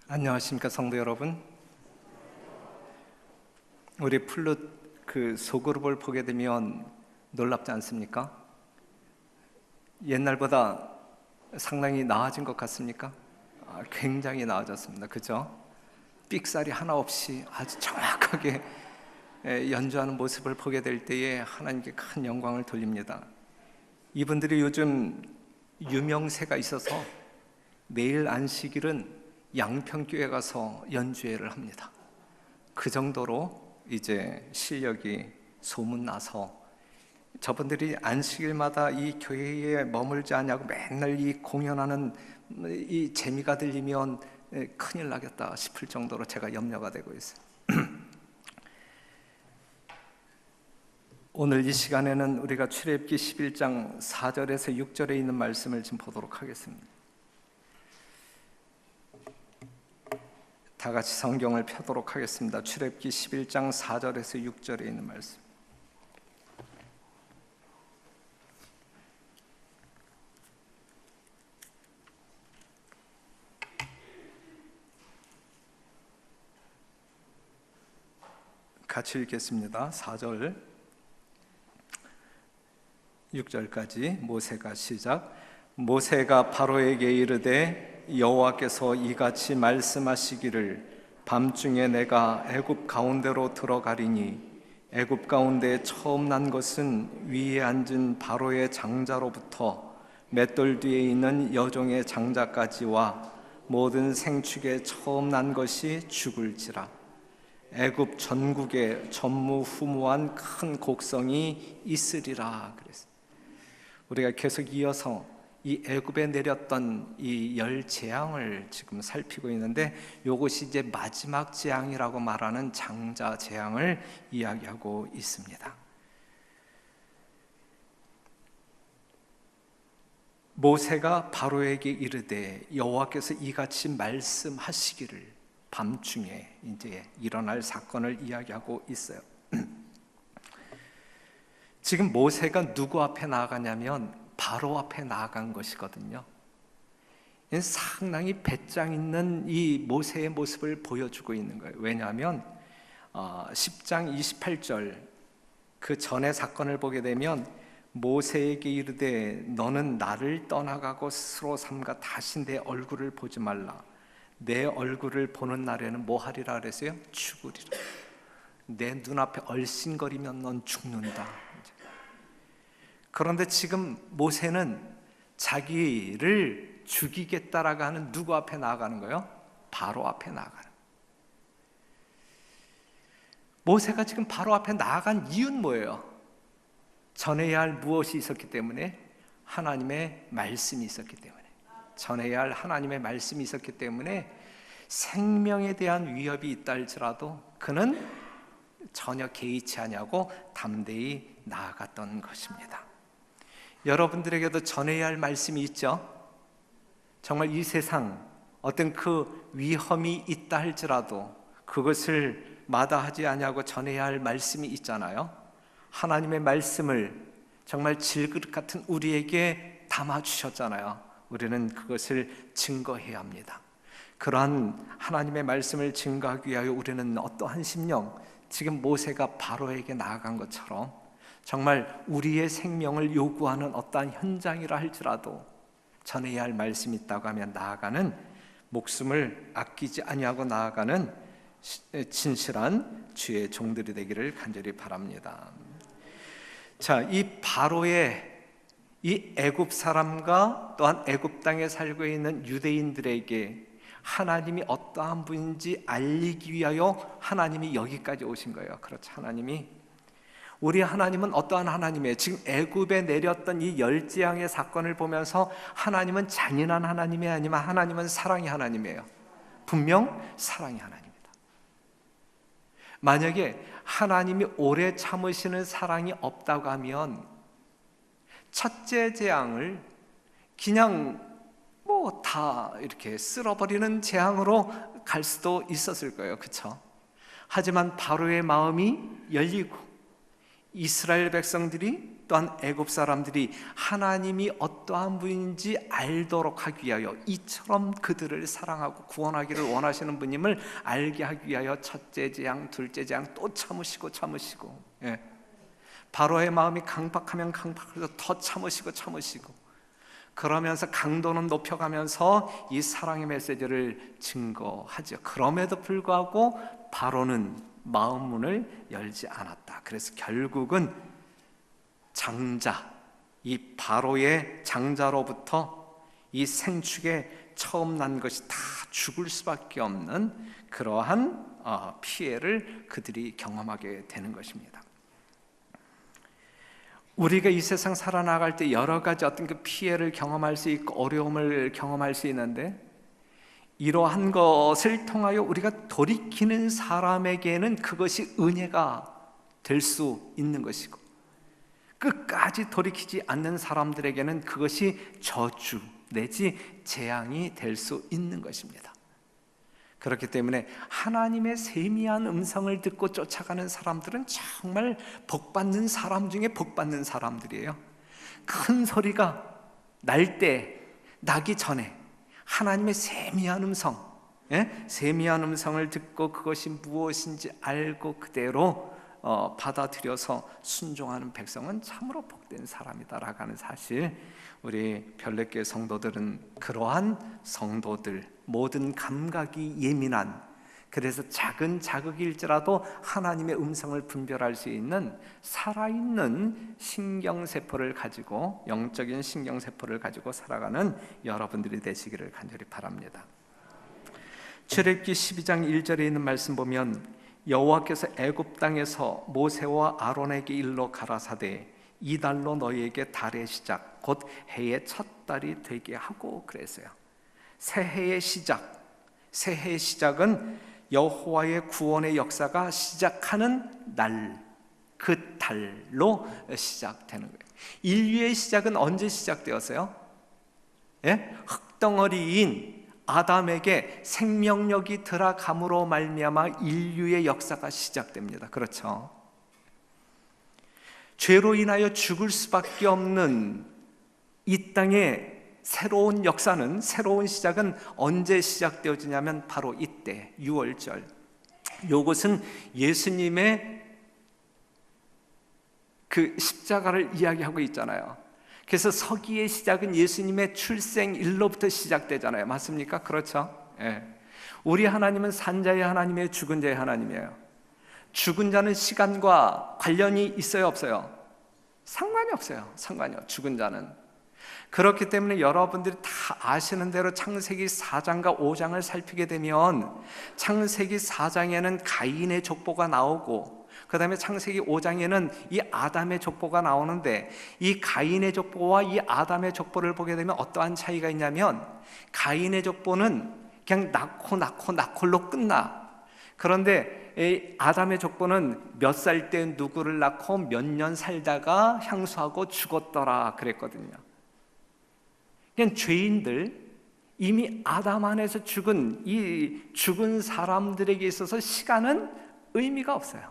안녕하십니까 성도 여러분. 우리 플룻 소그룹을 보게 되면 놀랍지 않습니까? 옛날보다 상당히 나아진 것 같습니까? 굉장히 나아졌습니다. 그죠? 삑사리 하나 없이 아주 정확하게 연주하는 모습을 보게 될 때에 하나님께 큰 영광을 돌립니다. 이분들이 요즘 유명세가 있어서 매일 안식일은 양평교회 가서 연주회를 합니다. 그 정도로 이제 실력이 소문나서 저분들이 안식일마다 이 교회에 머물지 않냐고 맨날 이 공연하는 이 재미가 들리면 큰일 나겠다 싶을 정도로 제가 염려가 되고 있어요. 오늘 이 시간에는 우리가 출애굽기 11장 4절에서 6절에 있는 말씀을 좀 보도록 하겠습니다. 다 같이 성경을 펴도록 하겠습니다. 출애굽기 11장 4절에서 6절에 있는 말씀. 같이 읽겠습니다. 4절 6절까지 모세가 시작. 모세가 바로에게 이르되 여호와께서 이같이 말씀하시기를 밤중에 내가 애굽 가운데로 들어가리니 애굽 가운데 처음 난 것은 위에 앉은 바로의 장자로부터 맷돌 뒤에 있는 여종의 장자까지와 모든 생축에 처음 난 것이 죽을지라. 애굽 전국에 전무후무한 큰 곡성이 있으리라 그랬어요. 우리가 계속 이어서 이 애굽에 내렸던 이 열 재앙을 지금 살피고 있는데, 이것이 이제 마지막 재앙이라고 말하는 장자 재앙을 이야기하고 있습니다. 모세가 바로에게 이르되 여호와께서 이같이 말씀하시기를, 밤중에 이제 일어날 사건을 이야기하고 있어요. 지금 모세가 누구 앞에 나아가냐면 바로 앞에 나아간 것이거든요. 상당히 배짱 있는 이 모세의 모습을 보여주고 있는 거예요. 왜냐하면 10장 28절 그 전의 사건을 보게 되면 모세에게 이르되 너는 나를 떠나가고 스스로 삼가 다시 내 얼굴을 보지 말라. 내 얼굴을 보는 날에는 뭐 하리라 그랬어요? 죽으리라. 내 눈앞에 얼씬거리면 넌 죽는다. 그런데 지금 모세는 자기를 죽이겠다라고 하는 누구 앞에 나아가는 거예요? 바로 앞에 나아가는. 모세가 지금 바로 앞에 나아간 이유는 뭐예요? 전해야 할 무엇이 있었기 때문에? 하나님의 말씀이 있었기 때문에. 전해야 할 하나님의 말씀이 있었기 때문에 생명에 대한 위협이 있다 할지라도 그는 전혀 개의치 아니하고 담대히 나아갔던 것입니다. 여러분들에게도 전해야 할 말씀이 있죠? 정말 이 세상 어떤 그 위험이 있다 할지라도 그것을 마다하지 아니하고 전해야 할 말씀이 있잖아요. 하나님의 말씀을 정말 질그릇 같은 우리에게 담아주셨잖아요. 우리는 그것을 증거해야 합니다. 그러한 하나님의 말씀을 증거하기 위하여 우리는 어떠한 심령, 지금 모세가 바로에게 나아간 것처럼 정말 우리의 생명을 요구하는 어떠한 현장이라 할지라도 전해야 할 말씀이 있다고 하면 나아가는, 목숨을 아끼지 아니하고 나아가는 진실한 주의 종들이 되기를 간절히 바랍니다. 자, 이 바로의 이 애굽 사람과 또한 애굽 땅에 살고 있는 유대인들에게 하나님이 어떠한 분인지 알리기 위하여 하나님이 여기까지 오신 거예요. 그렇죠. 우리 하나님은 어떠한 하나님이에요? 지금 애굽에 내렸던 이 열재앙의 사건을 보면서 하나님은 잔인한 하나님이 아니면 하나님은 사랑의 하나님이에요. 분명 사랑의 하나님이다. 만약에 하나님이 오래 참으시는 사랑이 없다고 하면 첫째 재앙을 그냥 다 이렇게 쓸어버리는 재앙으로 갈 수도 있었을 거예요. 그렇죠? 하지만 바로의 마음이 열리고 이스라엘 백성들이 또한 애굽 사람들이 하나님이 어떠한 분인지 알도록 하기 위하여 이처럼 그들을 사랑하고 구원하기를 원하시는 분임을 알게 하기 위하여 첫째 재앙, 둘째 재앙 또 참으시고 바로의 마음이 강박하면 강박해서 더 참으시고 그러면서 강도는 높여가면서 이 사랑의 메시지를 증거하죠. 그럼에도 불구하고 바로는 마음 문을 열지 않았다. 그래서 결국은 장자, 이 바로의 장자로부터 이 생축에 처음 난 것이 다 죽을 수밖에 없는 그러한 피해를 그들이 경험하게 되는 것입니다. 우리가 이 세상 살아나갈 때 여러 가지 어떤 그 피해를 경험할 수 있고 어려움을 경험할 수 있는데, 이러한 것을 통하여 우리가 돌이키는 사람에게는 그것이 은혜가 될 수 있는 것이고, 끝까지 돌이키지 않는 사람들에게는 그것이 저주 내지 재앙이 될 수 있는 것입니다. 그렇기 때문에 하나님의 세미한 음성을 듣고 쫓아가는 사람들은 정말 복받는 사람 중에 복받는 사람들이에요. 큰 소리가 나기 전에 하나님의 세미한 음성, 세미한 음성을 듣고 그것이 무엇인지 알고 그대로 받아들여서 순종하는 백성은 참으로 복된 사람이다라고 하는 사실, 우리 별내교회 성도들은 그러한 성도들, 모든 감각이 예민한, 그래서 작은 자극일지라도 하나님의 음성을 분별할 수 있는 살아있는 신경세포를 가지고, 영적인 신경세포를 가지고 살아가는 여러분들이 되시기를 간절히 바랍니다. 출애굽기 12장 1절에 있는 말씀 보면, 여호와께서 애굽 땅에서 모세와 아론에게 일러 가라사대 이달로 너희에게 달의 시작 곧 해의 첫 달이 되게 하고 그랬어요. 새해의 시작은 여호와의 구원의 역사가 시작하는 날, 그 달로 시작되는 거예요. 인류의 시작은 언제 시작되었어요? 흙덩어리인 아담에게 생명력이 들어감으로 말미암아 인류의 역사가 시작됩니다. 그렇죠? 죄로 인하여 죽을 수밖에 없는 이 땅의 새로운 역사는, 새로운 시작은 언제 시작되어지냐면 바로 이때 6월절. 이것은 예수님의 그 십자가를 이야기하고 있잖아요. 그래서 서기의 시작은 예수님의 출생일로부터 시작되잖아요. 맞습니까? 그렇죠? 우리 하나님은 산자의 하나님이에요? 죽은 자의 하나님이에요? 죽은 자는 시간과 관련이 있어요? 없어요? 상관이 없어요. 죽은 자는. 그렇기 때문에 여러분들이 다 아시는 대로 창세기 4장과 5장을 살피게 되면, 창세기 4장에는 가인의 족보가 나오고, 그 다음에 창세기 5장에는 이 아담의 족보가 나오는데, 이 가인의 족보와 이 아담의 족보를 보게 되면 어떠한 차이가 있냐면, 가인의 족보는 그냥 낳고로 끝나. 그런데 이 아담의 족보는 몇 살 때 누구를 낳고 몇 년 살다가 향수하고 죽었더라 그랬거든요. 그냥 죄인들, 이미 아담 안에서 죽은 사람들에게 있어서 시간은 의미가 없어요.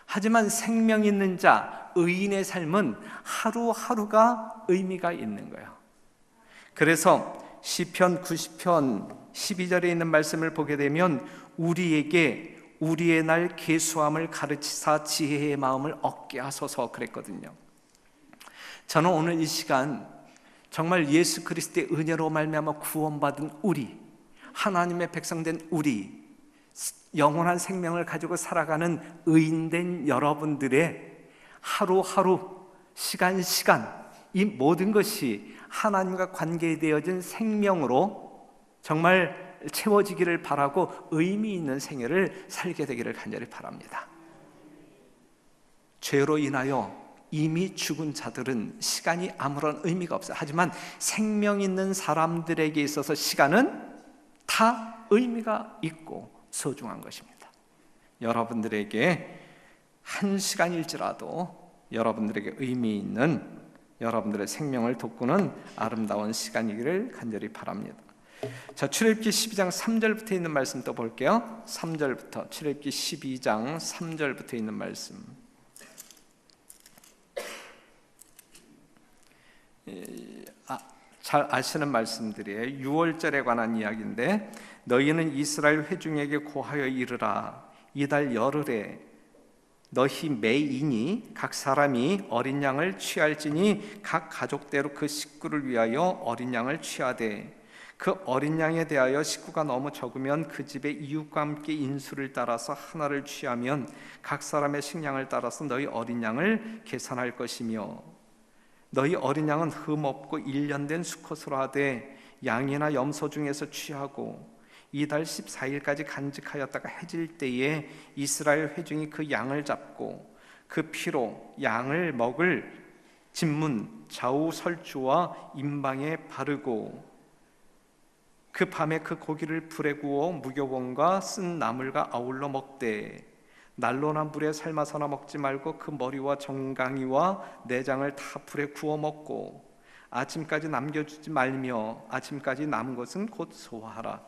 하지만 생명 있는 자, 의인의 삶은 하루하루가 의미가 있는 거예요. 그래서 시편 90편 12절에 있는 말씀을 보게 되면, 우리에게 우리의 날 계수함을 가르치사 지혜의 마음을 얻게 하소서 그랬거든요. 저는 오늘 이 시간 정말 예수 그리스도의 은혜로 말미암아 구원받은 우리, 하나님의 백성된 우리, 영원한 생명을 가지고 살아가는 의인된 여러분들의 하루하루, 시간 이 모든 것이 하나님과 관계되어진 생명으로 정말 채워지기를 바라고 의미 있는 생애를 살게 되기를 간절히 바랍니다. 죄로 인하여 이미 죽은 자들은 시간이 아무런 의미가 없어요. 하지만 생명 있는 사람들에게 있어서 시간은 다 의미가 있고 소중한 것입니다. 여러분들에게 한 시간일지라도 여러분들에게 의미 있는, 여러분들의 생명을 돋구는 아름다운 시간이기를 간절히 바랍니다. 자, 출애굽기 12장 3절부터 있는 말씀 또 볼게요. 3절부터, 출애굽기 12장 3절부터 있는 말씀. 잘 아시는 말씀들이에요. 유월절에 관한 이야기인데, 너희는 이스라엘 회중에게 고하여 이르라. 이달 열흘에 너희 매인이 각 사람이 어린 양을 취할지니 각 가족대로 그 식구를 위하여 어린 양을 취하되, 그 어린 양에 대하여 식구가 너무 적으면 그 집의 이웃과 함께 인수를 따라서 하나를 취하면 각 사람의 식량을 따라서 너희 어린 양을 계산할 것이며, 너희 어린 양은 흠없고 1년 된 수컷으로 하되 양이나 염소 중에서 취하고 이달 14일까지 간직하였다가 해질 때에 이스라엘 회중이 그 양을 잡고 그 피로 양을 먹을 진문 좌우 설주와 임방에 바르고, 그 밤에 그 고기를 불에 구워 무교본과 쓴 나물과 아울러 먹되, 난로나 물에 삶아서나 먹지 말고 그 머리와 정강이와 내장을 다 불에 구워 먹고 아침까지 남겨주지 말며 아침까지 남은 것은 곧 소화하라.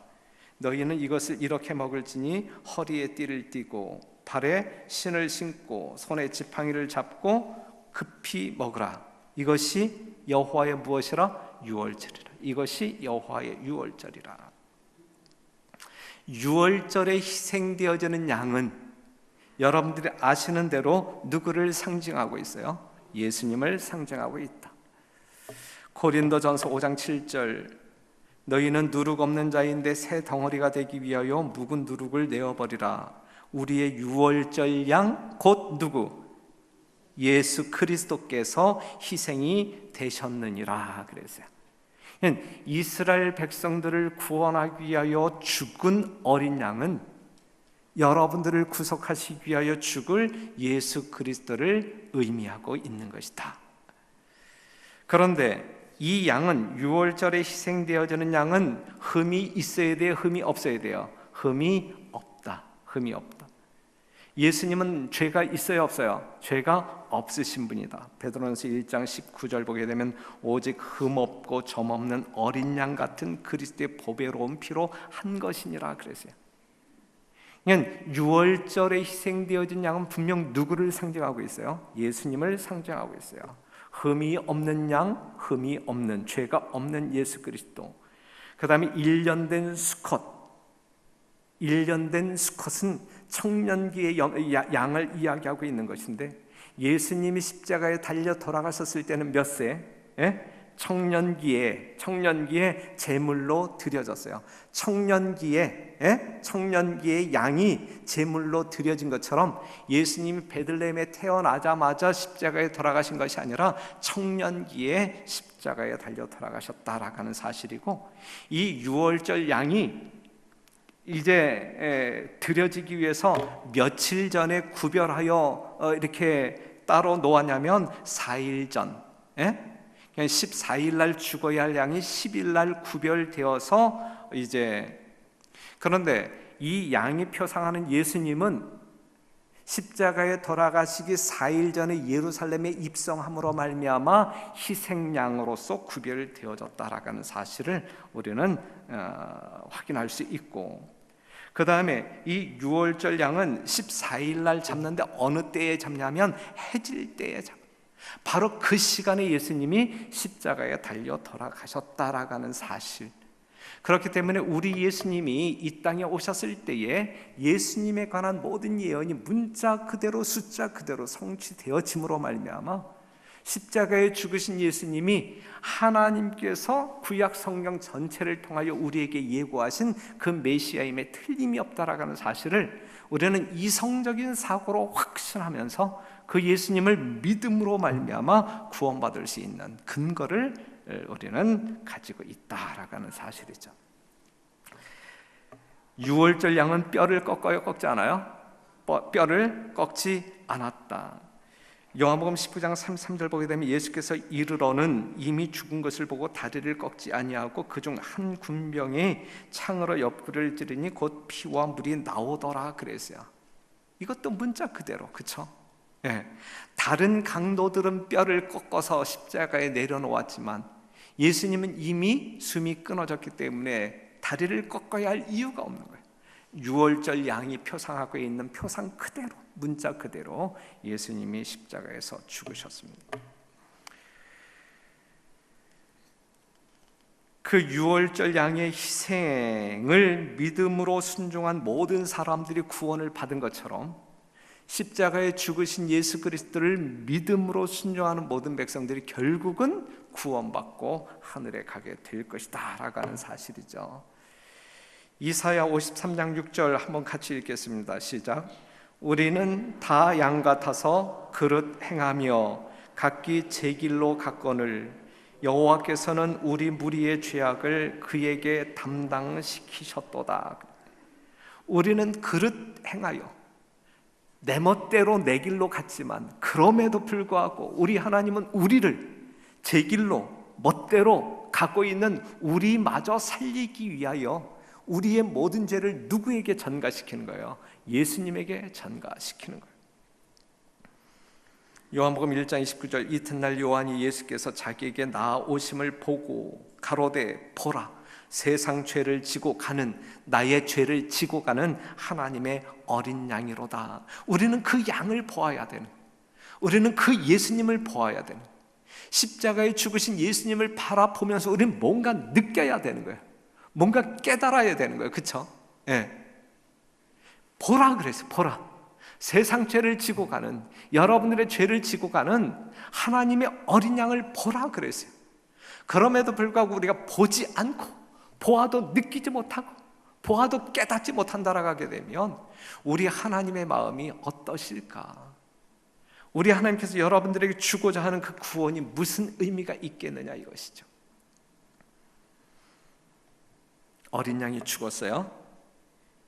너희는 이것을 이렇게 먹을지니 허리에 띠를 띠고 발에 신을 신고 손에 지팡이를 잡고 급히 먹으라. 이것이 여호와의 무엇이라? 유월절이라. 이것이 여호와의 유월절이라. 유월절에 희생되어지는 양은 여러분들이 아시는 대로 누구를 상징하고 있어요? 예수님을 상징하고 있다. 고린도전서 5장 7절, 너희는 누룩 없는 자인데 새 덩어리가 되기 위하여 묵은 누룩을 내어버리라. 우리의 유월절 양 곧 누구? 예수 그리스도께서 희생이 되셨느니라 그랬어요. 이스라엘 백성들을 구원하기 위하여 죽은 어린 양은 여러분들을 구속하시기 위하여 죽을 예수 그리스도를 의미하고 있는 것이다. 그런데 이 양은 유월절에 희생되어지는 양은 흠이 있어야 돼요? 흠이 없어야 돼요? 흠이 없다. 흠이 없다. 예수님은 죄가 있어요? 없어요? 죄가 없으신 분이다. 베드로전서 1장 19절 보게 되면 오직 흠없고 점없는 어린 양 같은 그리스도의 보배로운 피로 한 것이니라 그랬어요. 유월절에 희생되어진 양은 분명 누구를 상징하고 있어요? 예수님을 상징하고 있어요. 흠이 없는 양, 흠이 없는, 죄가 없는 예수 그리스도. 그 다음에 1년 된 수컷. 1년 된 수컷은 청년기의 양을 이야기하고 있는 것인데, 예수님이 십자가에 달려 돌아가셨을 때는 몇 세? 청년기에 제물로 드려졌어요. 청년기에 양이 제물로 드려진 것처럼 예수님이 베들레헴에 태어나자마자 십자가에 돌아가신 것이 아니라 청년기에 십자가에 달려 돌아가셨다라는 사실이고, 이 유월절 양이 이제 드려지기 위해서 며칠 전에 구별하여 이렇게 따로 놓았냐면 4일 전, 14일 날 죽어야 할 양이 10일 날 구별되어서 이제, 그런데 이 양이 표상하는 예수님은 십자가에 돌아가시기 4일 전에 예루살렘에 입성함으로 말미암아 희생양으로서 구별되어졌다라는 사실을 우리는 확인할 수 있고, 그 다음에 이 유월절 양은 14일 날 잡는데 어느 때에 잡냐면 해질 때에 잡아요. 바로 그 시간에 예수님이 십자가에 달려 돌아가셨다라는 사실. 그렇기 때문에 우리 예수님이 이 땅에 오셨을 때에 예수님에 관한 모든 예언이 문자 그대로 숫자 그대로 성취되어짐으로 말미암아 십자가에 죽으신 예수님이 하나님께서 구약 성경 전체를 통하여 우리에게 예고하신 그 메시아임에 틀림이 없다라는 사실을 우리는 이성적인 사고로 확신하면서 그 예수님을 믿음으로 말미암아 구원받을 수 있는 근거를 우리는 가지고 있다라는 사실이죠. 유월절 양은 뼈를 꺾어요? 꺾지 않아요? 뼈를 꺾지 않았다. 요한복음 19장 33절 보게 되면 예수께서 이르러는 이미 죽은 것을 보고 다리를 꺾지 아니하고 그중 한 군병이 창으로 옆구리를 찌르니 곧 피와 물이 나오더라 그랬어요. 이것도 문자 그대로, 그렇죠? 다른 강도들은 뼈를 꺾어서 십자가에 내려놓았지만 예수님은 이미 숨이 끊어졌기 때문에 다리를 꺾어야 할 이유가 없는 거예요. 유월절 양이 표상하고 있는 표상 그대로, 문자 그대로 예수님이 십자가에서 죽으셨습니다. 그 유월절 양의 희생을 믿음으로 순종한 모든 사람들이 구원을 받은 것처럼 십자가에 죽으신 예수 그리스도를 믿음으로 순종하는 모든 백성들이 결국은 구원받고 하늘에 가게 될 것이다 라고 하는 사실이죠. 이사야 53장 6절 한번 같이 읽겠습니다. 시작. 우리는 다 양 같아서 그릇 행하며 각기 제 길로 갔거늘 여호와께서는 우리 무리의 죄악을 그에게 담당시키셨도다. 우리는 그릇 행하여 내 멋대로 내 길로 갔지만 그럼에도 불구하고 우리 하나님은 우리를 제 길로 멋대로 갖고 있는 우리마저 살리기 위하여 우리의 모든 죄를 누구에게 전가시키는 거예요? 예수님에게 전가시키는 거예요. 요한복음 1장 29절 이튿날 요한이 예수께서 자기에게 나아오심을 보고 가로되 보라 세상 죄를 지고 가는 나의 죄를 지고 가는 하나님의 어린 양이로다. 우리는 그 양을 보아야 되는, 우리는 그 예수님을 보아야 되는, 십자가에 죽으신 예수님을 바라보면서 우리는 뭔가 느껴야 되는 거예요. 뭔가 깨달아야 되는 거예요. 그렇죠? 예. 보라 그랬어요. 보라. 세상 죄를 지고 가는, 여러분들의 죄를 지고 가는 하나님의 어린 양을 보라 그랬어요. 그럼에도 불구하고 우리가 보지 않고 보아도 느끼지 못하고 보아도 깨닫지 못한다라고 하게 되면 우리 하나님의 마음이 어떠실까? 우리 하나님께서 여러분들에게 주고자 하는 그 구원이 무슨 의미가 있겠느냐 이것이죠. 어린 양이 죽었어요.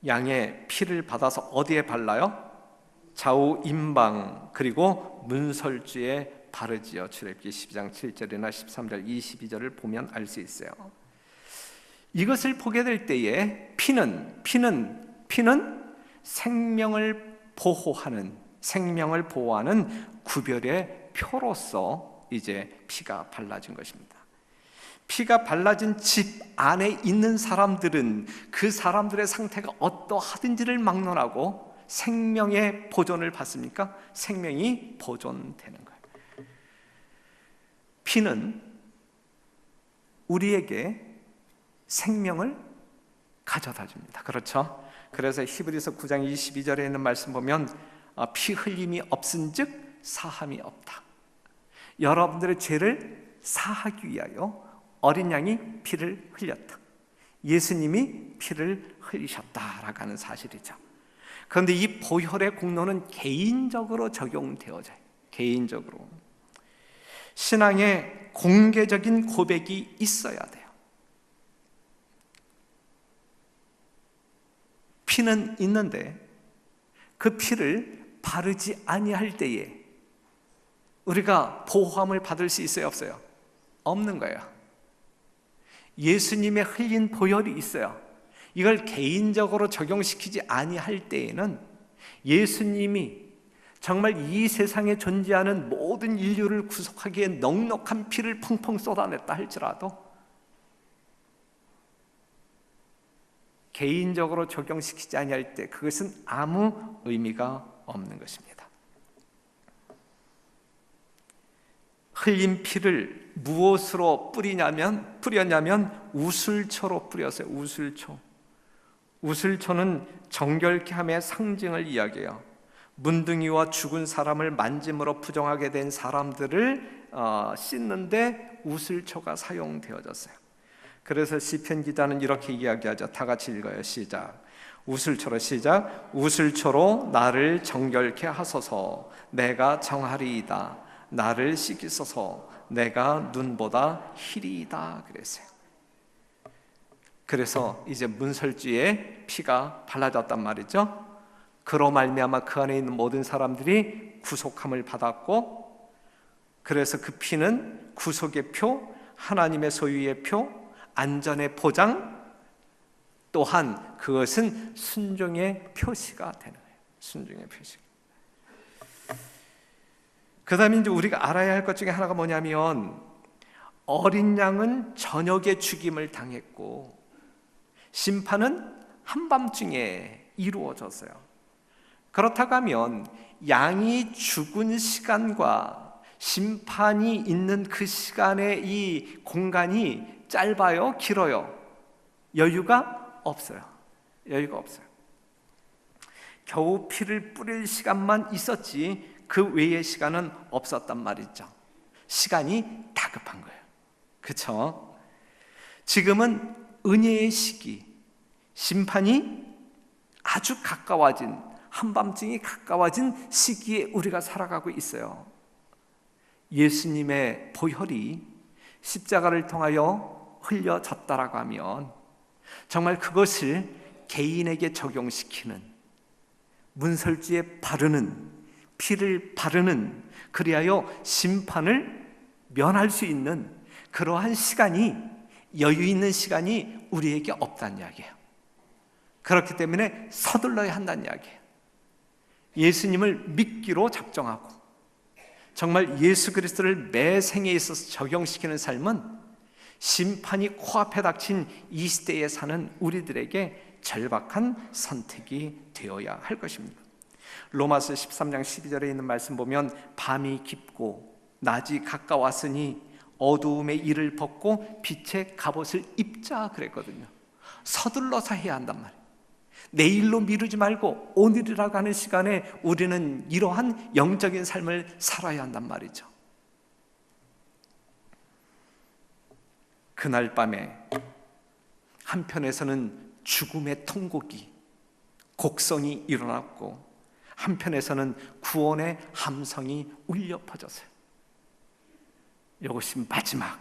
양의 피를 받아서 어디에 발라요? 좌우 임방 그리고 문설주에 바르지요. 출애굽기 12장 7절이나 13절 22절을 보면 알 수 있어요. 이것을 보게 될 때에 피는 생명을 보호하는 구별의 표로서 이제 피가 발라진 것입니다. 피가 발라진 집 안에 있는 사람들은 그 사람들의 상태가 어떠하든지를 막론하고 생명의 보존을 받습니까? 생명이 보존되는 거예요. 피는 우리에게 생명을 가져다 줍니다. 그렇죠? 그래서 히브리서 9장 22절에 있는 말씀 보면 피 흘림이 없은즉 사함이 없다. 여러분들의 죄를 사하기 위하여 어린 양이 피를 흘렸다. 예수님이 피를 흘리셨다라고 하는 사실이죠. 그런데 이 보혈의 공로는 개인적으로 적용되어져요. 개인적으로. 신앙에 공개적인 고백이 있어야 돼요. 피는 있는데 그 피를 바르지 아니할 때에 우리가 보호함을 받을 수 있어요, 없어요? 없는 거예요. 예수님의 흘린 보혈이 있어요. 이걸 개인적으로 적용시키지 아니할 때에는 예수님이 정말 이 세상에 존재하는 모든 인류를 구속하기에 넉넉한 피를 펑펑 쏟아냈다 할지라도 개인적으로 적용시키지 아니할 때 그것은 아무 의미가 없는 것입니다. 흘린 피를 무엇으로 뿌렸냐면 우슬초로 뿌렸어요. 우슬초는 정결케 함의 상징을 이야기해요. 문둥이와 죽은 사람을 만짐으로 부정하게 된 사람들을 씻는데 우슬초가 사용되어졌어요. 그래서 시편 기자는 이렇게 이야기하죠. 다 같이 읽어요. 시작. 우슬초로 시작. 우슬초로 나를 정결케 하소서. 내가 정하리이다. 나를 씻기소서. 내가 눈보다 희리이다. 그랬어요. 그래서 이제 문설주에 피가 발라졌단 말이죠. 그로 말미암아 그 안에 있는 모든 사람들이 구속함을 받았고, 그래서 그 피는 구속의 표, 하나님의 소유의 표, 안전의 보장, 또한 그것은 순종의 표시가 되는 거예요. 순종의 표시. 그 다음에 이제 우리가 알아야 할 것 중에 하나가 뭐냐면, 어린 양은 저녁에 죽임을 당했고 심판은 한밤중에 이루어졌어요. 그렇다고 하면 양이 죽은 시간과 심판이 있는 그 시간의 이 공간이 짧아요? 길어요? 여유가 없어요. 여유가 없어요. 겨우 피를 뿌릴 시간만 있었지 그 외의 시간은 없었단 말이죠. 시간이 다급한 거예요. 그렇죠? 지금은 은혜의 시기, 심판이 아주 가까워진, 한밤중이 가까워진 시기에 우리가 살아가고 있어요. 예수님의 보혈이 십자가를 통하여 흘려졌다라고 하면 정말 그것을 개인에게 적용시키는, 문설주에 바르는, 피를 바르는, 그리하여 심판을 면할 수 있는 그러한 시간이, 여유 있는 시간이 우리에게 없다는 이야기예요. 그렇기 때문에 서둘러야 한다는 이야기예요. 예수님을 믿기로 작정하고 정말 예수 그리스도를 매 생에 있어서 적용시키는 삶은 심판이 코앞에 닥친 이 시대에 사는 우리들에게 절박한 선택이 되어야 할 것입니다. 로마서 13장 12절에 있는 말씀 보면 밤이 깊고 낮이 가까웠으니 어두움의 이를 벗고 빛의 갑옷을 입자 그랬거든요. 서둘러서 해야 한단 말이에요. 내일로 미루지 말고 오늘이라고 하는 시간에 우리는 이러한 영적인 삶을 살아야 한단 말이죠. 그날 밤에 한편에서는 죽음의 통곡이, 곡성이 일어났고 한편에서는 구원의 함성이 울려 퍼졌어요. 이것이 마지막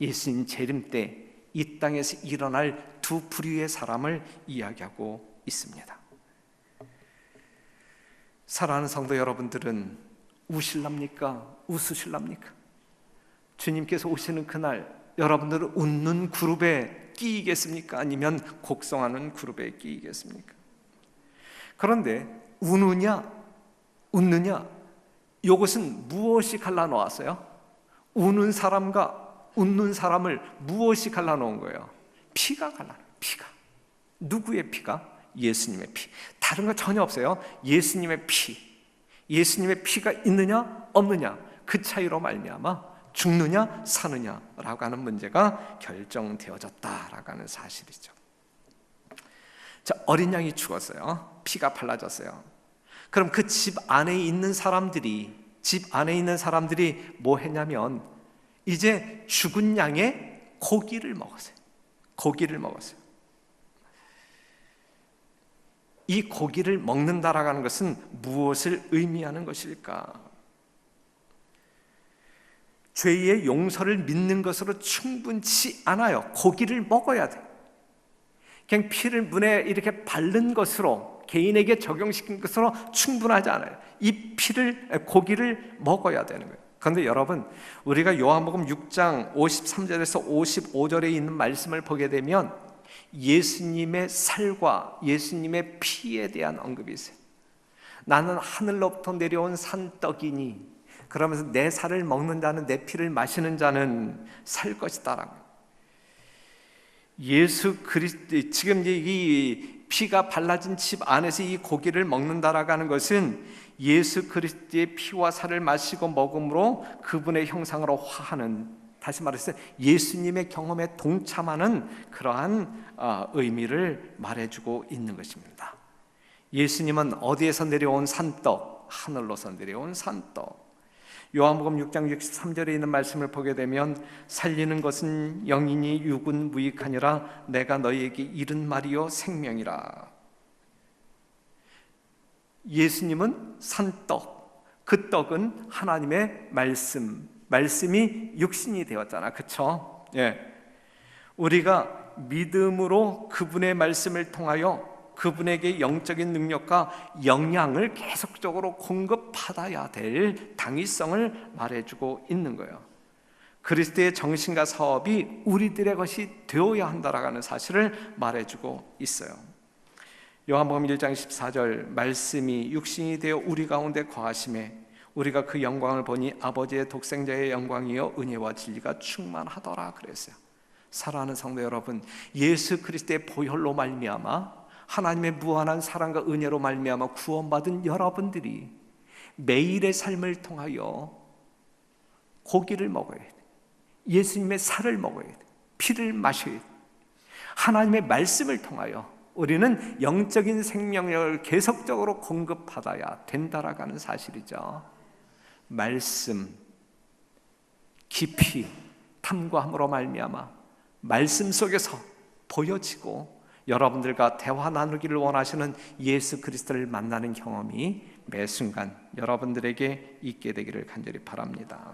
예수님 재림 때 이 땅에서 일어날 두 부류의 사람을 이야기하고 있습니다. 사랑하는 성도 여러분들은 우실랍니까? 웃으실랍니까? 주님께서 오시는 그날 여러분들은 웃는 그룹에 끼이겠습니까? 아니면 곡성하는 그룹에 끼이겠습니까? 그런데 우느냐 웃느냐, 이것은 무엇이 갈라놓았어요? 우는 사람과 웃는 사람을 무엇이 갈라놓은 거예요? 피가 갈라놓은, 피가. 누구의 피가? 예수님의 피. 다른 거 전혀 없어요. 예수님의 피. 예수님의 피가 있느냐 없느냐, 그 차이로 말미암아 죽느냐 사느냐라고 하는 문제가 결정되어졌다라고 하는 사실이죠. 자, 어린 양이 죽었어요. 피가 발라졌어요. 그럼 그 집 안에 있는 사람들이 뭐 했냐면 이제 죽은 양의 고기를 먹었어요. 고기를 먹었어요. 이 고기를 먹는다라고 하는 것은 무엇을 의미하는 것일까? 죄의 용서를 믿는 것으로 충분치 않아요. 고기를 먹어야 돼. 그냥 피를 문에 이렇게 바른 것으로, 개인에게 적용시킨 것으로 충분하지 않아요. 이 고기를 먹어야 되는 거예요. 그런데 여러분, 우리가 요한복음 6장 53절에서 55절에 있는 말씀을 보게 되면 예수님의 살과 예수님의 피에 대한 언급이 있어요. 나는 하늘로부터 내려온 산떡이니, 그러면서 내 살을 먹는 자는, 내 피를 마시는 자는 살 것이다라고. 예수 그리스도, 지금 이 피가 발라진 집 안에서 이 고기를 먹는다라고 하는 것은 예수 그리스도의 피와 살을 마시고 먹음으로 그분의 형상으로 화하는, 다시 말해서 예수님의 경험에 동참하는 그러한 의미를 말해주고 있는 것입니다. 예수님은 어디에서 내려온 산떡? 하늘로서 내려온 산떡. 요한복음 6장 63절에 있는 말씀을 보게 되면 살리는 것은 영이니 육은 무익하니라, 내가 너희에게 이른 말이요 생명이라. 예수님은 산떡, 그 떡은 하나님의 말씀이 육신이 되었잖아, 그렇죠? 예. 우리가 믿음으로 그분의 말씀을 통하여 그분에게 영적인 능력과 영향을 계속적으로 공급받아야 될 당위성을 말해주고 있는 거예요. 그리스도의 정신과 사업이 우리들의 것이 되어야 한다라고 하는 사실을 말해주고 있어요. 요한복음 1장 14절, 말씀이 육신이 되어 우리 가운데 거하심에 우리가 그 영광을 보니 아버지의 독생자의 영광이요 은혜와 진리가 충만하더라 그랬어요. 사랑하는 성도 여러분, 예수 그리스도의 보혈로 말미암아 하나님의 무한한 사랑과 은혜로 말미암아 구원받은 여러분들이 매일의 삶을 통하여 고기를 먹어야 돼. 예수님의 살을 먹어야 돼. 피를 마셔야 돼. 하나님의 말씀을 통하여 우리는 영적인 생명력을 계속적으로 공급받아야 된다라고 하는 사실이죠. 말씀 깊이 탐구함으로 말미암아 말씀 속에서 보여지고 여러분들과 대화 나누기를 원하시는 예수 그리스도를 만나는 경험이 매 순간 여러분들에게 있게 되기를 간절히 바랍니다.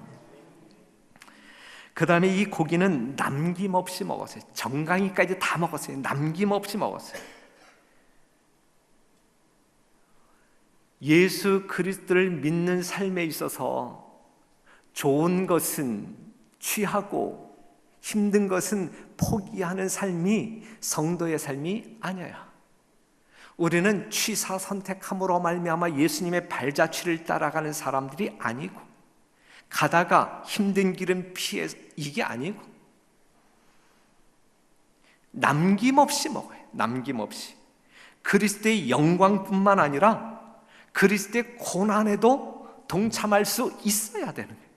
그 다음에 이 고기는 남김없이 먹었어요. 정강이까지 다 먹었어요. 남김없이 먹었어요. 예수 그리스도를 믿는 삶에 있어서 좋은 것은 취하고 힘든 것은 포기하는 삶이 성도의 삶이 아니에요. 우리는 취사 선택함으로 말미암아 예수님의 발자취를 따라가는 사람들이 아니고, 가다가 힘든 길은 피해, 이게 아니고, 남김없이 먹어요. 남김없이. 그리스도의 영광뿐만 아니라 그리스도의 고난에도 동참할 수 있어야 되는 거예요.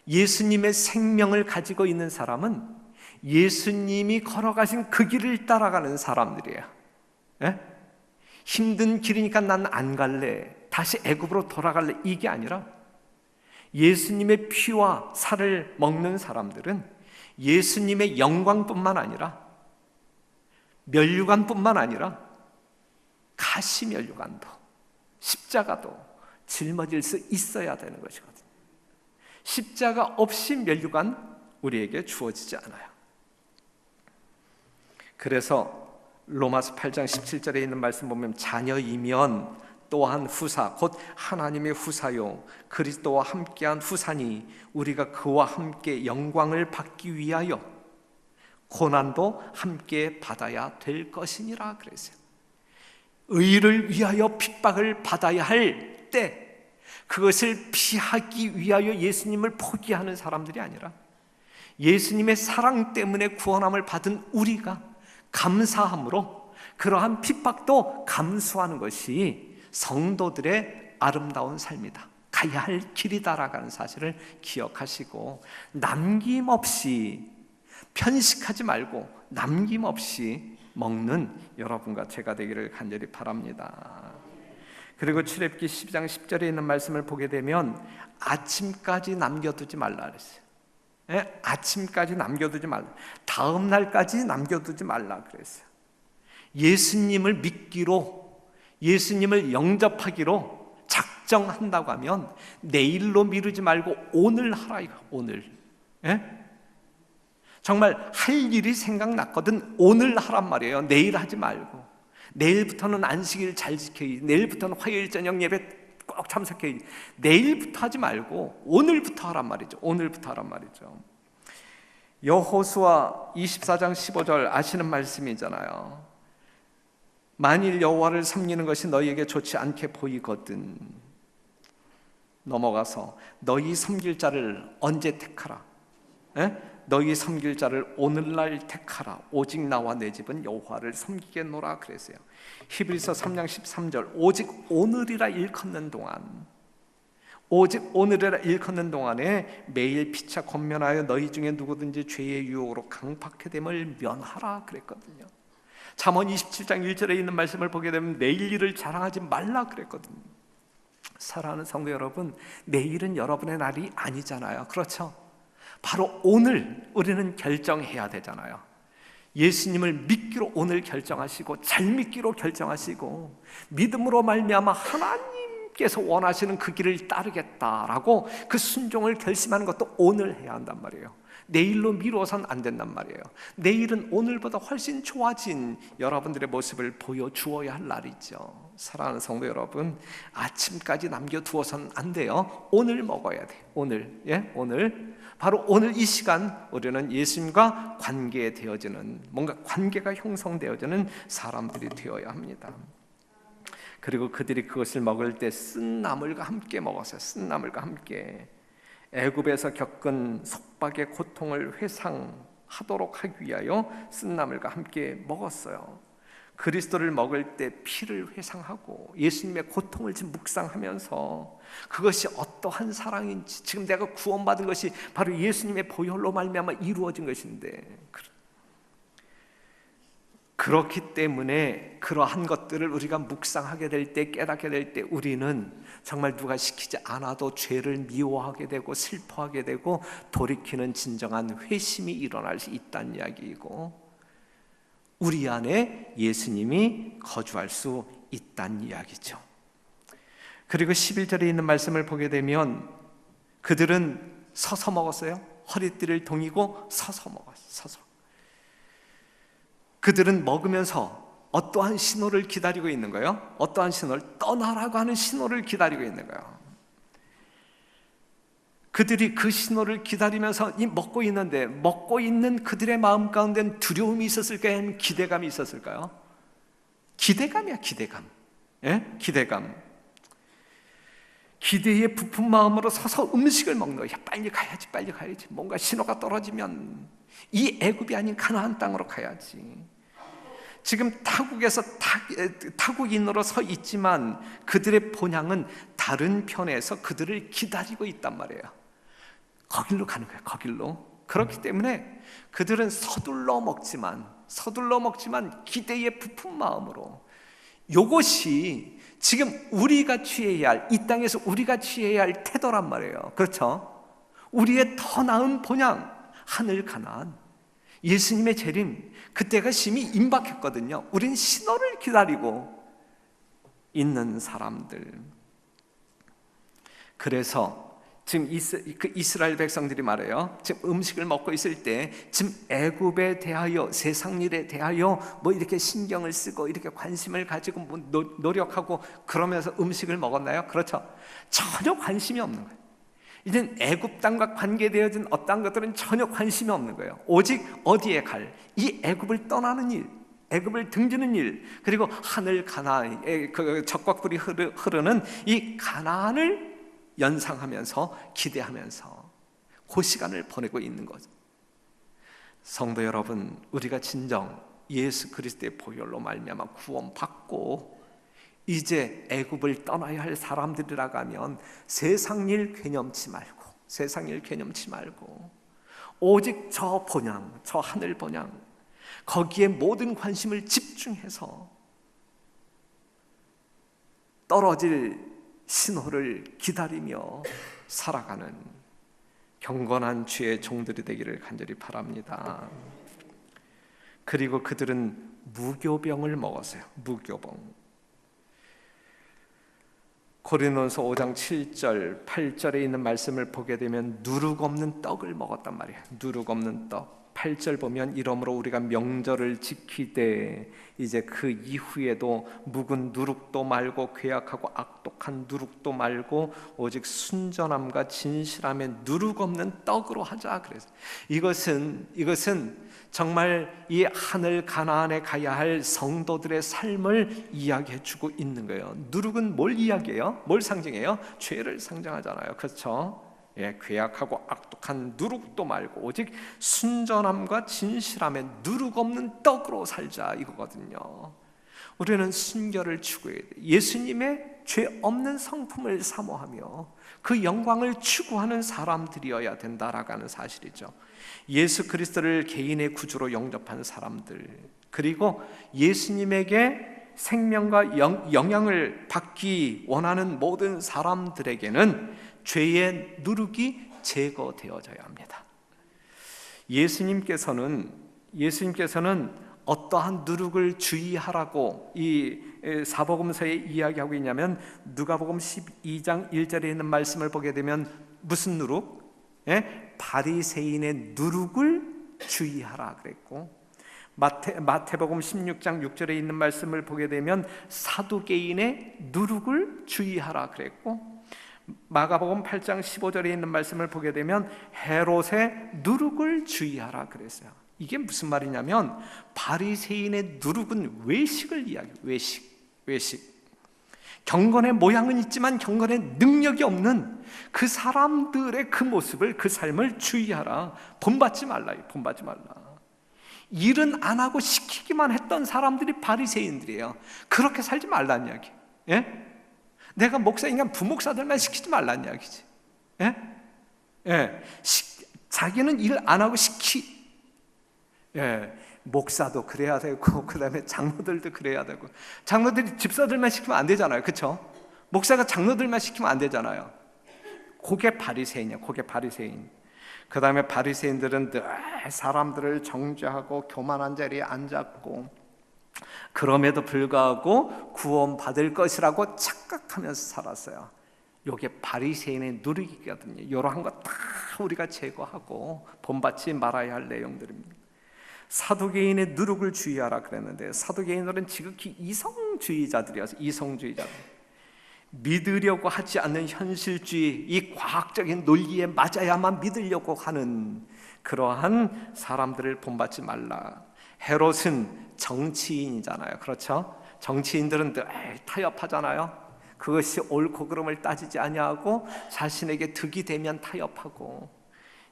예수님의 생명을 가지고 있는 사람은 예수님이 걸어가신 그 길을 따라가는 사람들이에요. 예? 힘든 길이니까 난 안 갈래, 다시 애굽으로 돌아갈래, 이게 아니라 예수님의 피와 살을 먹는 사람들은 예수님의 영광뿐만 아니라 면류관뿐만 아니라 가시면류관도 십자가도 짊어질 수 있어야 되는 것이거든요. 십자가 없이 면류관 우리에게 주어지지 않아요. 그래서 로마서 8장 17절에 있는 말씀 보면 자녀이면 또한 후사 곧 하나님의 후사요 그리스도와 함께한 후사니 우리가 그와 함께 영광을 받기 위하여 고난도 함께 받아야 될 것이니라 그랬어요. 의를 위하여 핍박을 받아야 할 때 그것을 피하기 위하여 예수님을 포기하는 사람들이 아니라 예수님의 사랑 때문에 구원함을 받은 우리가 감사함으로 그러한 핍박도 감수하는 것이 성도들의 아름다운 삶이다, 가야 할 길이다라는 사실을 기억하시고 남김없이 편식하지 말고 남김없이 먹는 여러분과 제가 되기를 간절히 바랍니다. 그리고 출애굽기 12장 10절에 있는 말씀을 보게 되면 아침까지 남겨두지 말라 그랬어요. 예? 아침까지 남겨두지 말라, 다음 날까지 남겨두지 말라 그랬어요. 예수님을 믿기로, 예수님을 영접하기로 작정한다고 하면 내일로 미루지 말고 오늘 하라 이거. 오늘. 예? 정말 할 일이 생각났거든 오늘 하란 말이에요. 내일 하지 말고. 내일부터는 안식일 잘 지켜야지, 내일부터는 화요일 저녁 예배 꼭 참석해야지, 내일부터 하지 말고 오늘부터 하란 말이죠. 오늘부터 하란 말이죠. 여호수아 24장 15절 아시는 말씀이잖아요. 만일 여호와를 섬기는 것이 너희에게 좋지 않게 보이거든 넘어가서 너희 섬길 자를 언제 택하라? 에? 너희 섬길 자를 오늘날 택하라. 오직 나와 내 집은 여호와를 섬기겠노라 그랬어요. 히브리서 3장 13절 오직 오늘이라 일컫는 동안, 오직 오늘이라 일컫는 동안에 매일 피차 권면하여 너희 중에 누구든지 죄의 유혹으로 강팍해 됨을 면하라 그랬거든요. 잠언 27장 1절에 있는 말씀을 보게 되면 내일 일을 자랑하지 말라 그랬거든요. 사랑하는 성도 여러분, 내일은 여러분의 날이 아니잖아요. 그렇죠? 바로 오늘 우리는 결정해야 되잖아요. 예수님을 믿기로 오늘 결정하시고 잘 믿기로 결정하시고 믿음으로 말미암아 하나님께서 원하시는 그 길을 따르겠다라고 그 순종을 결심하는 것도 오늘 해야 한단 말이에요. 내일로 미뤄선 안 된단 말이에요. 내일은 오늘보다 훨씬 좋아진 여러분들의 모습을 보여주어야 할 날이죠. 사랑하는 성도 여러분, 아침까지 남겨두어서는 안 돼요. 오늘 먹어야 돼요. 오늘, 예, 오늘 바로 오늘 이 시간 우리는 예수님과 관계되어지는, 뭔가 관계가 형성되어지는 사람들이 되어야 합니다. 그리고 그들이 그것을 먹을 때 쓴 나물과 함께 먹었어요. 쓴 나물과 함께. 애굽에서 겪은 속박의 고통을 회상하도록 하기 위하여 쓴 나물과 함께 먹었어요. 그리스도를 먹을 때 피를 회상하고 예수님의 고통을 지금 묵상하면서 그것이 어떤 어떠한 사랑인지, 지금 내가 구원받은 것이 바로 예수님의 보혈로 말미암아 이루어진 것인데, 그렇기 때문에 그러한 것들을 우리가 묵상하게 될 때, 깨닫게 될 때 우리는 정말 누가 시키지 않아도 죄를 미워하게 되고 슬퍼하게 되고 돌이키는 진정한 회심이 일어날 수 있다는 이야기이고, 우리 안에 예수님이 거주할 수 있다는 이야기죠. 그리고 11절에 있는 말씀을 보게 되면 그들은 서서 먹었어요. 허리띠를 동이고 서서 먹었어요. 서서. 그들은 먹으면서 어떠한 신호를 기다리고 있는 거예요? 어떠한 신호를? 떠나라고 하는 신호를 기다리고 있는 거예요. 그들이 그 신호를 기다리면서 먹고 있는데, 먹고 있는 그들의 마음 가운데는 두려움이 있었을까요? 아니면 기대감이 있었을까요? 기대감이야, 기대감. 예? 기대감. 기대에 부푼 마음으로 서서 음식을 먹는 거예요. 빨리 가야지, 빨리 가야지. 뭔가 신호가 떨어지면 이 애굽이 아닌 가나안 땅으로 가야지. 지금 타국에서 타국인으로 서 있지만 그들의 본향은 다른 편에서 그들을 기다리고 있단 말이에요. 거길로 가는 거예요. 거길로. 그렇기 때문에 그들은 서둘러 먹지만 기대에 부푼 마음으로, 이것이 지금 우리가 취해야 할, 이 땅에서 우리가 취해야 할 태도란 말이에요. 그렇죠? 우리의 더 나은 본향, 하늘 가나안, 예수님의 재림, 그때가 심히 임박했거든요. 우린 신호를 기다리고 있는 사람들. 그래서 지금 이스라엘 백성들이 말해요. 지금 음식을 먹고 있을 때 지금 애굽에 대하여, 세상 일에 대하여 뭐 이렇게 신경을 쓰고 이렇게 관심을 가지고 뭐 노력하고 그러면서 음식을 먹었나요? 그렇죠. 전혀 관심이 없는 거예요. 이젠 애굽 땅과 관계되어진 어떤 것들은 전혀 관심이 없는 거예요. 오직 어디에 갈, 이 애굽을 떠나는 일, 애굽을 등지는 일, 그리고 하늘 가나안, 그 적과 꿀이 흐르는 이 가나안을 연상하면서 기대하면서 그 시간을 보내고 있는 거죠. 성도 여러분, 우리가 진정 예수 그리스도의 보혈로 말미암아 구원받고 이제 애굽을 떠나야 할 사람들이라고 하면 세상 일 개념치 말고 오직 저 본향, 저 하늘 본향, 거기에 모든 관심을 집중해서 떨어질 신호를 기다리며 살아가는 경건한 주의 종들이 되기를 간절히 바랍니다. 그리고 그들은 무교병을 먹었어요. 무교병. 고린도전서 5장 7절, 8절에 있는 말씀을 보게 되면 누룩 없는 떡을 먹었단 말이에요. 누룩 없는 떡. 8절 보면 이러므로 우리가 명절을 지키되 이제 그 이후에도 묵은 누룩도 말고 괴악하고 악독한 누룩도 말고 오직 순전함과 진실함에 누룩 없는 떡으로 하자. 그래서 이것은 정말 이 하늘 가나안에 가야 할 성도들의 삶을 이야기해 주고 있는 거예요. 누룩은 뭘 이야기해요? 뭘 상징해요? 죄를 상징하잖아요. 그렇죠? 예, 괴악하고 악독한 누룩도 말고 오직 순전함과 진실함에 누룩 없는 떡으로 살자, 이거거든요. 우리는 순결을 추구해야 돼. 예수님의 죄 없는 성품을 사모하며 그 영광을 추구하는 사람들이어야 된다라고 하는 사실이죠. 예수 그리스도를 개인의 구주로 영접한 사람들, 그리고 예수님에게 생명과 영향을 받기 원하는 모든 사람들에게는 죄의 누룩이 제거되어져야 합니다. 예수님께서는 어떠한 누룩을 주의하라고 이 사복음서에 이야기하고 있냐면, 누가복음 12장 1절에 있는 말씀을 보게 되면 무슨 누룩? 바리새인의 누룩을 주의하라 그랬고, 마태복음 16장 6절에 있는 말씀을 보게 되면 사두개인의 누룩을 주의하라 그랬고, 마가복음 8장 15절에 있는 말씀을 보게 되면 헤롯의 누룩을 주의하라 그랬어요. 이게 무슨 말이냐면 바리새인의 누룩은 외식을 이야기해요. 외식. 경건의 모양은 있지만 경건의 능력이 없는 그 사람들의 그 모습을, 그 삶을 주의하라. 본받지 말라. 일은 안 하고 시키기만 했던 사람들이 바리새인들이에요. 그렇게 살지 말라는 이야기. 예? 내가 목사니까 부목사들만 시키지 말라는 이야기지. 예? 예. 자기는 일 안 하고 목사도 그래야 되고, 그 다음에 장로들도 그래야 되고. 장로들이 집사들만 시키면 안 되잖아요, 그렇죠? 목사가 장로들만 시키면 안 되잖아요. 그게 바리새인이야, 그게 바리새인. 그 다음에 바리새인들은 늘 사람들을 정죄하고 교만한 자리에 앉았고, 그럼에도 불구하고 구원받을 것이라고 착각하면서 살았어요. 이게 바리새인의 누리기거든요. 이러한 거 다 우리가 제거하고 본받지 말아야 할 내용들입니다. 사두개인의 누룩을 주의하라 그랬는데, 사두개인들은 지극히 이성주의자들이어서, 이성주의자들, 믿으려고 하지 않는 현실주의, 이 과학적인 논리에 맞아야만 믿으려고 하는 그러한 사람들을 본받지 말라. 헤롯은 정치인이잖아요, 그렇죠? 정치인들은 늘 타협하잖아요. 그것이 옳고 그름을 따지지 아니하고 자신에게 득이 되면 타협하고,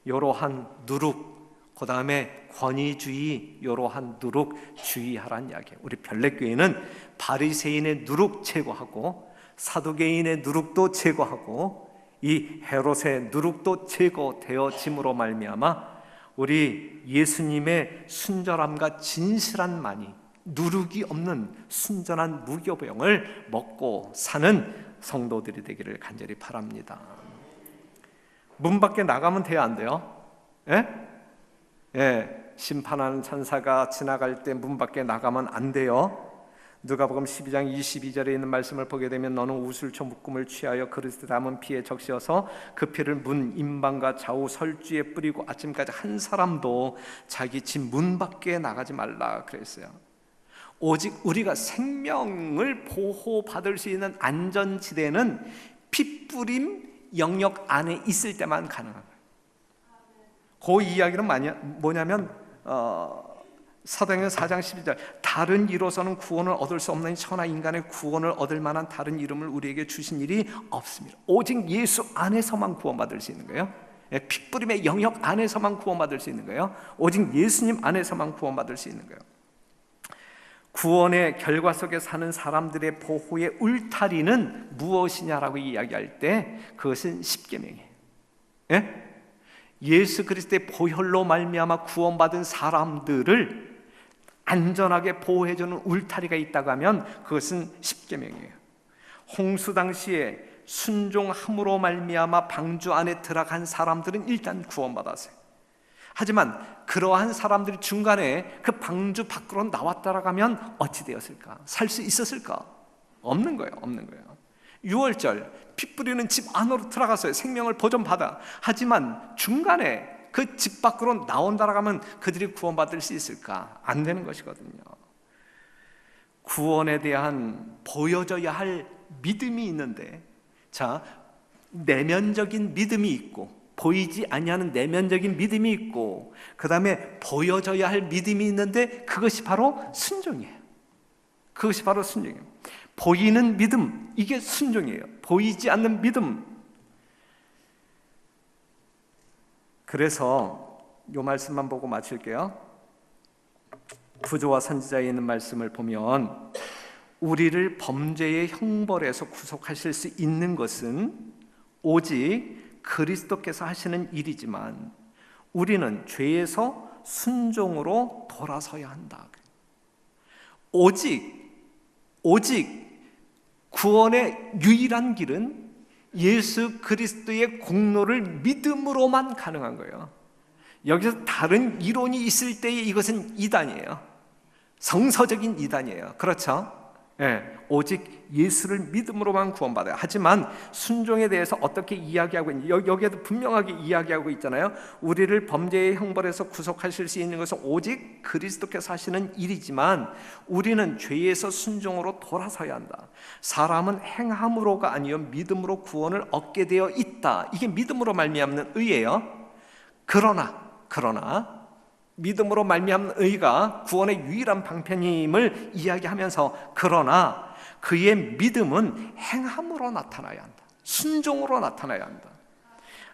이러한 누룩, 그 다음에 권위주의, 이러한 누룩 주의하라는 이야기예요. 우리 별내교회는 바리새인의 누룩 제거하고, 사두개인의 누룩도 제거하고, 이 헤롯의 누룩도 제거되어짐으로 말미암아 우리 예수님의 순절함과 진실한 누룩이 없는 순전한 무교병을 먹고 사는 성도들이 되기를 간절히 바랍니다. 문 밖에 나가면 돼요, 안 돼요? 심판하는 천사가 지나갈 때 문 밖에 나가면 안 돼요. 누가복음 12장 22절에 있는 말씀을 보게 되면, 너는 우슬초 묶음을 취하여 그릇에 담은 피에 적셔서 그 피를 문 임방과 좌우 설주에 뿌리고 아침까지 한 사람도 자기 집 문 밖에 나가지 말라 그랬어요. 오직 우리가 생명을 보호받을 수 있는 안전지대는 핏뿌림 영역 안에 있을 때만 가능한 거예요. 그 이야기는 뭐냐면 사도행전 4장 12절, 다른 이로서는 구원을 얻을 수 없는 천하 인간의 구원을 얻을 만한 다른 이름을 우리에게 주신 일이 없습니다. 오직 예수 안에서만 구원받을 수 있는 거예요. 핏뿌림의 영역 안에서만 구원받을 수 있는 거예요. 오직 예수님 안에서만 구원받을 수 있는 거예요. 구원의 결과 속에 사는 사람들의 보호의 울타리는 무엇이냐라고 이야기할 때 그것은 십계명이에요. 예수 그리스도의 보혈로 말미암아 구원받은 사람들을 안전하게 보호해주는 울타리가 있다고 하면 그것은 십계명이에요. 홍수 당시에 순종함으로 말미암아 방주 안에 들어간 사람들은 일단 구원받았어요. 하지만 그러한 사람들이 중간에 그 방주 밖으로 나왔다라고 하면 어찌 되었을까? 살 수 있었을까? 없는 거예요, 없는 거예요. 6월절 피 뿌리는 집 안으로 들어갔어요. 생명을 보존받아. 하지만 중간에 그 집 밖으로 나온다라고 하면 그들이 구원받을 수 있을까? 안 되는 것이거든요. 구원에 대한 보여져야 할 믿음이 있는데, 자, 내면적인 믿음이 있고 보이지 아니하는 내면적인 믿음이 있고, 그 다음에 보여져야 할 믿음이 있는데 그것이 바로 순종이에요. 그것이 바로 순종이에요. 보이는 믿음, 이게 순종이에요. 보이지 않는 믿음. 그래서 이 말씀만 보고 마칠게요. 구조와 선지자에 있는 말씀을 보면, 우리를 범죄의 형벌에서 구속하실 수 있는 것은 오직 그리스도께서 하시는 일이지만 우리는 죄에서 순종으로 돌아서야 한다. 오직 구원의 유일한 길은 예수 그리스도의 공로를 믿음으로만 가능한 거예요. 여기서 다른 이론이 있을 때에 이것은 이단이에요. 성서적인 이단이에요. 그렇죠? 오직 예수를 믿음으로만 구원받아요. 하지만 순종에 대해서 어떻게 이야기하고 있는지 여기에도 분명하게 이야기하고 있잖아요. 우리를 범죄의 형벌에서 구속하실 수 있는 것은 오직 그리스도께서 하시는 일이지만 우리는 죄에서 순종으로 돌아서야 한다. 사람은 행함으로가 아니요 믿음으로 구원을 얻게 되어 있다. 이게 믿음으로 말미암는 의예요. 그러나 믿음으로 말미암는 의가 구원의 유일한 방편임을 이야기하면서, 그러나 그의 믿음은 행함으로 나타나야 한다. 순종으로 나타나야 한다.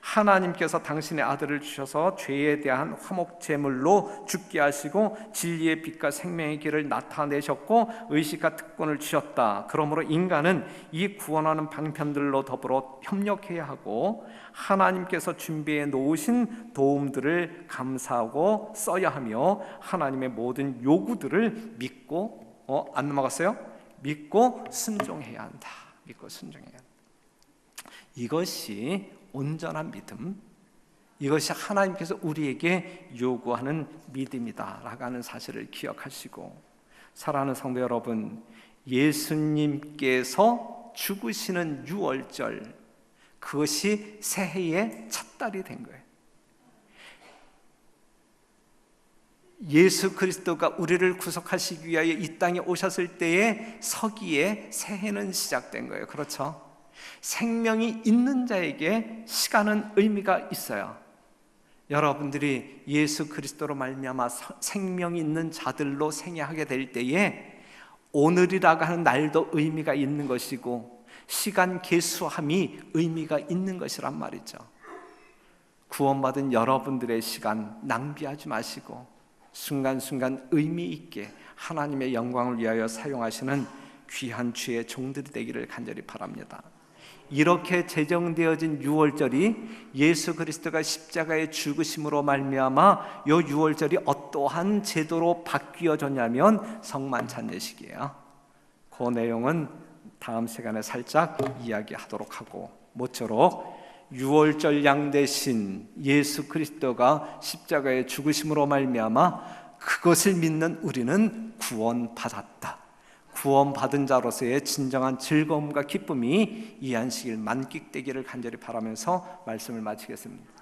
하나님께서 당신의 아들을 주셔서 죄에 대한 화목 제물로 죽게 하시고 진리의 빛과 생명의 길을 나타내셨고 의식과 특권을 주셨다. 그러므로 인간은 이 구원하는 방편들로 더불어 협력해야 하고 하나님께서 준비해 놓으신 도움들을 감사하고 써야 하며 하나님의 모든 요구들을 믿고 안 넘어갔어요? 믿고 순종해야 한다. 믿고 순종해야 한다. 이것이 온전한 믿음, 이것이 하나님께서 우리에게 요구하는 믿음이다라고 하는 사실을 기억하시고, 사랑하는 성도 여러분, 예수님께서 죽으시는 유월절, 그것이 새해의 첫 달이 된 거예요. 예수 그리스도가 우리를 구속하시기 위하여 이 땅에 오셨을 때의 서기에 새해는 시작된 거예요. 그렇죠? 생명이 있는 자에게 시간은 의미가 있어요. 여러분들이 예수 그리스도로 말미암아 생명이 있는 자들로 생애하게 될 때에 오늘이라고 하는 날도 의미가 있는 것이고 시간 계수함이 의미가 있는 것이란 말이죠. 구원받은 여러분들의 시간 낭비하지 마시고 순간순간 의미 있게 하나님의 영광을 위하여 사용하시는 귀한 주의 종들이 되기를 간절히 바랍니다. 이렇게 제정되어진 유월절이 예수 그리스도가 십자가의 죽으심으로 말미암아 이 유월절이 어떠한 제도로 바뀌어졌냐면 성만찬 예식이에요. 그 내용은 다음 시간에 살짝 이야기하도록 하고, 모쪼록 유월절 양 대신 예수 그리스도가 십자가의 죽으심으로 말미암아 그것을 믿는 우리는 구원받았다. 구원받은 자로서의 진정한 즐거움과 기쁨이 이 안식일 만끽되기를 간절히 바라면서 말씀을 마치겠습니다.